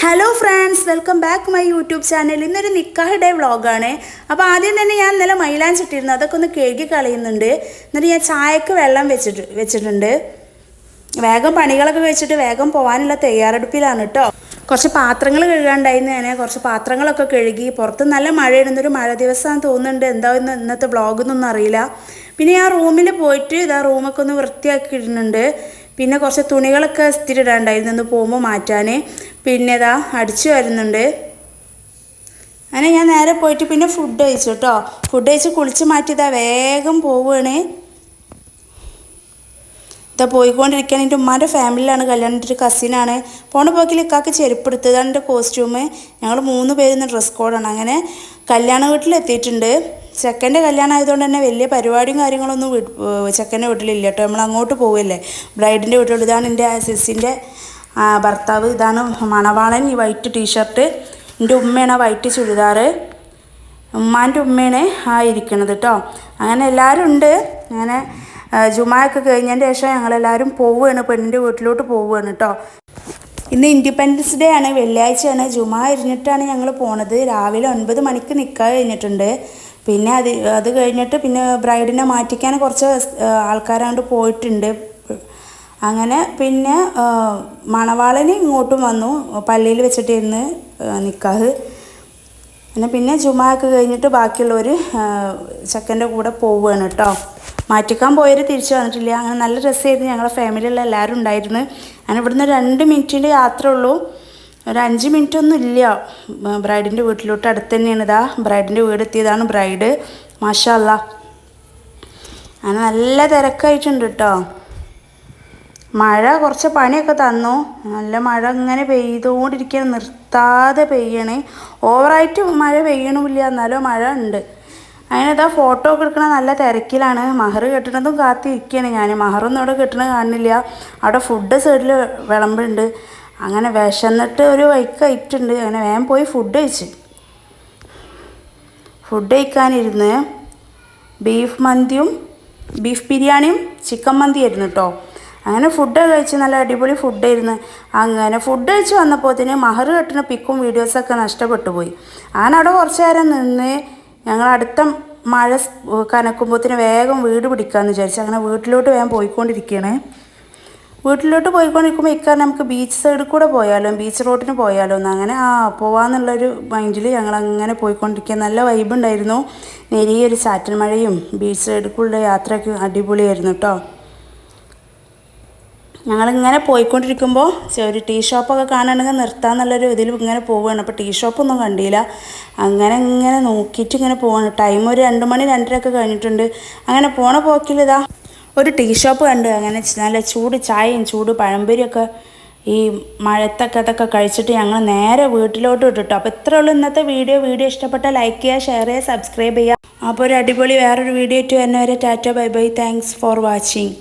Hello friends, welcome back my YouTube channel. ഇന്നൊരു നിക്കാഹ് day വ്ളോഗാണ്. അപ്പോൾ ആദ്യം തന്നെ ഞാൻ ഇന്നലെ മൈലാഞ്ചി ഇട്ടിരുന്നു, അതൊക്കെ ഒന്ന് കഴുകി കളയുന്നുണ്ട്. എന്നിട്ട് ഞാൻ ചായക്ക് വെള്ളം വെച്ചിട്ടുണ്ട്. വേഗം പണികളൊക്കെ വെച്ചിട്ട് വേഗം പോകാനുള്ള തയ്യാറെടുപ്പിലാണ് കേട്ടോ. കുറച്ച് പാത്രങ്ങൾ കഴുകാണ്ടായിരുന്നു. ഞാൻ കുറച്ച് പാത്രങ്ങളൊക്കെ കഴുകി. പുറത്ത് നല്ല മഴയിടുന്നൊരു മഴ ദിവസമാണെന്ന് തോന്നുന്നുണ്ട്. എന്താ ഇന്നത്തെ വ്ളോഗൊന്നും അറിയില്ല. പിന്നെ ഞാൻ റൂമിൽ പോയിട്ട് ഇതാ റൂമൊക്കെ ഒന്ന് വൃത്തിയാക്കി ഇടുന്നുണ്ട്. പിന്നെ കുറച്ച് തുണികളൊക്കെ ഇസ്തിരി ഇടാണ്ടായിരുന്നു, ഒന്ന് പോകുമ്പോൾ മാറ്റാൻ. പിന്നെ ഇതാ അടിച്ചു വരുന്നുണ്ട്. അങ്ങനെ ഞാൻ നേരെ പോയിട്ട് പിന്നെ ഫുഡ് കഴിച്ചു കേട്ടോ. ഫുഡ് കഴിച്ച് കുളിച്ച് മാറ്റിയതാ വേഗം പോവുകയാണ്. ഇതാ പോയിക്കൊണ്ടിരിക്കുകയാണ്. എൻ്റെ ഉമ്മാൻ്റെ ഫാമിലിയിലാണ് കല്യാണം. എൻ്റെ ഒരു കസിനാണ്. പോണ പോക്കിൽ ഇക്കാക്ക് ചെരുപ്പ് എടുത്തതാണ് എൻ്റെ കോസ്റ്റ്യൂം. ഞങ്ങൾ 3 പേരുന്ന ഡ്രസ് കോഡാണ്. അങ്ങനെ കല്യാണ വീട്ടിലെത്തിയിട്ടുണ്ട്. ചെക്കൻ്റെ കല്യാണം ആയതുകൊണ്ട് തന്നെ വലിയ പരിപാടിയും കാര്യങ്ങളൊന്നും ചെക്കൻ്റെ വീട്ടിലില്ല കേട്ടോ. നമ്മൾ അങ്ങോട്ട് പോവുകയല്ലേ, ബ്രൈഡിൻ്റെ വീട്ടിൽ. ഇതാണ് എൻ്റെ സിസിൻ്റെ ഭർത്താവ്. ഇതാണ് മണവാളൻ. ഈ വൈറ്റ് ടീഷർട്ട്. എൻ്റെ ഉമ്മയാണ് വൈറ്റ് ചുരിദാർ. ഉമ്മാൻ്റെ ഉമ്മയാണ് ഇരിക്കണത് കേട്ടോ. അങ്ങനെ എല്ലാവരും ഉണ്ട്. അങ്ങനെ ജുമായൊക്കെ കഴിഞ്ഞതിൻ്റെ ശേഷം ഞങ്ങളെല്ലാവരും പോവുകയാണ്, പെണ്ണിൻ്റെ വീട്ടിലോട്ട് പോവുകയാണ് കേട്ടോ. ഇന്ന് ഇൻഡിപെൻഡൻസ് ഡേ ആണ്, വെള്ളിയാഴ്ചയാണ്. ജുമാ ഇരുന്നിട്ടാണ് ഞങ്ങൾ പോണത്. രാവിലെ 9 മണിക്ക് നിക്കാഹ് കഴിഞ്ഞിട്ടുണ്ട്. പിന്നെ അത് കഴിഞ്ഞിട്ട് പിന്നെ ബ്രൈഡിനെ മാറ്റിക്കാൻ കുറച്ച് ആൾക്കാരാണ്ട് പോയിട്ടുണ്ട്. അങ്ങനെ പിന്നെ മണവാളന് ഇങ്ങോട്ടും വന്നു. പള്ളിയിൽ വെച്ചിട്ടിരുന്ന് നിക്കാഹ്. പിന്നെ ജുമായൊക്കെ കഴിഞ്ഞിട്ട് ബാക്കിയുള്ളവർ ചെക്കൻ്റെ കൂടെ പോവുകയാണ് കേട്ടോ. മാറ്റിക്കാൻ പോയവർ തിരിച്ചു വന്നിട്ടില്ല. അങ്ങനെ നല്ല രസമായിരുന്നു. ഞങ്ങളുടെ ഫാമിലിയുള്ള എല്ലാവരും ഉണ്ടായിരുന്നു. അങ്ങനെ ഇവിടുന്ന് 2 മിനിറ്റിൻ്റെ യാത്ര ഉള്ളൂ. ഒരു 5 മിനിറ്റൊന്നും ഇല്ല ബ്രൈഡിൻ്റെ വീട്ടിലോട്ട്. അടുത്ത് തന്നെയാണ്. ഇതാ ബ്രൈഡിൻ്റെ വീട് എത്തിയതാണ് ബ്രൈഡ്. മാഷാ അല്ലാ. അങ്ങനെ നല്ല തിരക്കായിട്ടുണ്ട് കേട്ടോ. മഴ കുറച്ച് പണിയൊക്കെ തന്നു. നല്ല മഴ ഇങ്ങനെ പെയ്തുകൊണ്ടിരിക്കുകയാണ്, നിർത്താതെ പെയ്യണേ. ഓവറായിട്ട് മഴ പെയ്യണമില്ല, എന്നാലും മഴ ഉണ്ട്. അങ്ങനെ ഇതാ ഫോട്ടോ ഒക്കെ എടുക്കണ നല്ല തിരക്കിലാണ്. മഹർ കെട്ടണതും കാത്തിരിക്കുകയാണ് ഞാൻ. മഹറൊന്നും അവിടെ കെട്ടണത് കാണുന്നില്ല. അവിടെ ഫുഡ് സൈഡിൽ വിളമ്പുണ്ട്. അങ്ങനെ വിശന്നിട്ട് ഒരു വൈക്കായിട്ടുണ്ട്. അങ്ങനെ വേഗം പോയി ഫുഡ് കഴിച്ച്. ഫുഡ് കഴിക്കാനിരുന്ന് ബീഫ് ബിരിയാണിയും ചിക്കൻ മന്തിയായിരുന്നു കേട്ടോ. അങ്ങനെ ഫുഡ് കഴിച്ച് നല്ല അടിപൊളി ഫുഡായിരുന്നു. അങ്ങനെ ഫുഡ് കഴിച്ച് വന്നപ്പോഴത്തേന് മഹർ കെട്ടുന്ന പിക്കും വീഡിയോസൊക്കെ നഷ്ടപ്പെട്ടു പോയി. അങ്ങനെ അവിടെ കുറച്ച് നേരം നിന്ന് ഞങ്ങൾ അടുത്ത മഴ കനക്കുമ്പോഴത്തേന് വേഗം വീട് പിടിക്കാമെന്ന് വിചാരിച്ചു. അങ്ങനെ വീട്ടിലോട്ട് വേഗം പോയിക്കൊണ്ടിരിക്കുകയാണ്. വീട്ടിലോട്ട് പോയിക്കൊണ്ടിരിക്കുമ്പോൾ ഇക്കാരണം നമുക്ക് ബീച്ച് സൈഡിൽ കൂടെ പോയാലോ, ബീച്ച് റോഡിന് പോയാലോ എന്ന്. അങ്ങനെ പോവാന്നുള്ളൊരു മൈൻഡിൽ ഞങ്ങളങ്ങനെ പോയിക്കൊണ്ടിരിക്കുക. നല്ല വൈബ് ഉണ്ടായിരുന്നു. നേരിയൊരു ചാറ്റൽ മഴയും ബീച്ച് സൈഡിൽ കൂടെ യാത്രയൊക്കെ അടിപൊളിയായിരുന്നു കേട്ടോ. ഞങ്ങളിങ്ങനെ പോയിക്കൊണ്ടിരിക്കുമ്പോൾ ഒരു ടീ ഷോപ്പൊക്കെ കാണുകയാണെങ്കിൽ നിർത്താമെന്നുള്ളൊരു ഇതിൽ ഇങ്ങനെ പോവുകയാണ്. അപ്പോൾ ടീ ഷോപ്പൊന്നും കണ്ടില്ല. ഇങ്ങനെ നോക്കിയിട്ട് ഇങ്ങനെ പോവാണ്. ടൈം ഒരു 2 മണി 2:30 ഒക്കെ കഴിഞ്ഞിട്ടുണ്ട്. അങ്ങനെ പോണ പോക്കിൽ ഇതാ ഒരു ടീ ഷോപ്പ് കണ്ട്. അങ്ങനെ നല്ല ചൂട് ചായയും ചൂട് പഴംപൊരിയൊക്കെ ഈ മഴത്തൊക്കെ അതൊക്കെ കഴിച്ചിട്ട് ഞങ്ങൾ നേരെ വീട്ടിലോട്ട് വിട്ടിട്ടോ. അപ്പോൾ ഇത്രയേ ഉള്ളൂ ഇന്നത്തെ വീഡിയോ ഇഷ്ടപ്പെട്ടാൽ ലൈക്ക് ചെയ്യുക, ഷെയർ ചെയ്യുക, സബ്സ്ക്രൈബ് ചെയ്യുക. അപ്പോൾ ഒരു അടിപൊളി വേറൊരു വീഡിയോ ആയിട്ട് വരുന്നവരെ Tata bye bye. Thanks for watching.